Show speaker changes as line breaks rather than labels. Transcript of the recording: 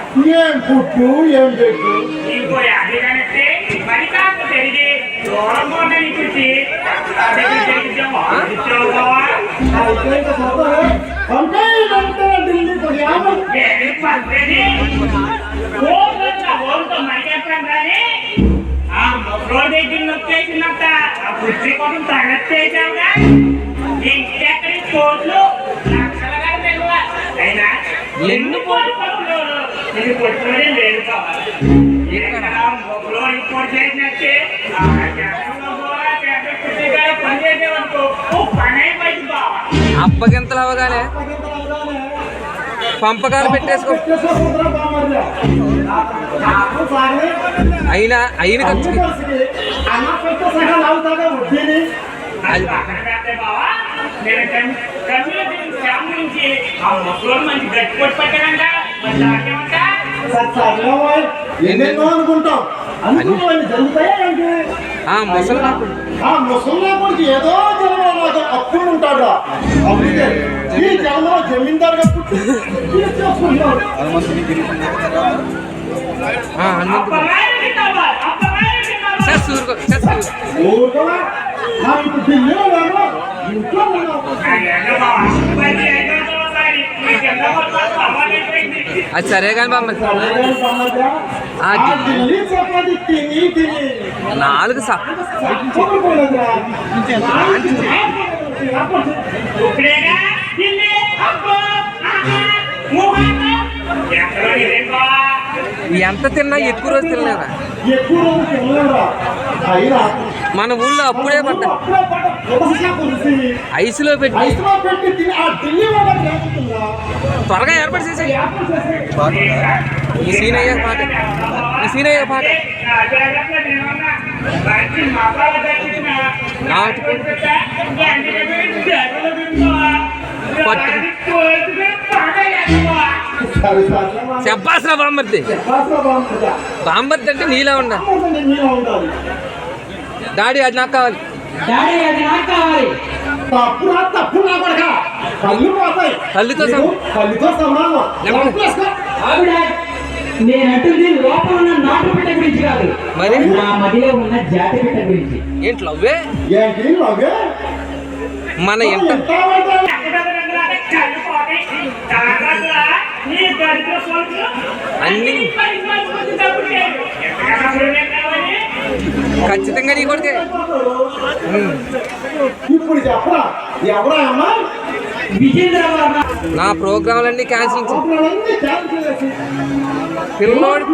ఏం పుట్టు ఏం పెట్టు
ఇంకో యాభై కనెక్టే మరి కాకు తిరిగి దూరం కొండని చూసి రోడ్ దగ్గర నొక్కేసినంత ఆ పుట్టి కోసం తగట్టేసావుగా ఇంకెక్కడి కోట్లు లక్షలుగా తెలువ అయినా ఎన్ని కోట్లు ఇది కొట్టుకుని లేదు కావాలి మొక్కలో రిపోర్ట్ చేసినట్టే పనిచేసేవనుకో పని అయిపోయింది బావా
అప్పగింతలు అవగానే పంపకాలు పెట్టేసుకో అయినా అయిన ఖర్చు
అది బావా నేను నుంచి ఆ మొక్కలో మంచి గట్టి కొట్టి పట్టానంట
ఎన్నెన్నో అనుకుంటాం అనుకున్నవన్నీ జరుగుతాయండి ముసలి కొడుకు ఏదో జన్మలో నాకు అప్పుడు ఉంటాడు అప్పుడే ఈ జన్మలో జమీందారుగా
అది సరే కానీ బామ్మ 4 ఎంత తిన్నా ఎక్కువ రోజు తినలేదా మన ఊళ్ళో అప్పుడే పడ్డా ఐసులో పెట్టి త్వరగా ఏర్పాటు చేసాయి ఈ సీన్ అయ్యాక పాట చెప్పాల్సిన బామ్మర్ది అంటే నీలా ఉండాలి డాడీ అది నాకు కావాలి తల్లితో
నేనంటుంది లోపల ఉన్న నాటు బిడ్డ గురించి కాదు
మరి
నా మదిలో ఉన్న జాతి బిడ్డ గురించి
ఏంటి లవ్వే మన ఎంత అన్ని ఖచ్చితంగా నీ కొడితే
ఇప్పుడు చెప్పరా ఎవరా అమ్మా
నా ప్రోగ్రాంలన్నీ క్యాన్సిల్ పిల్లవాడు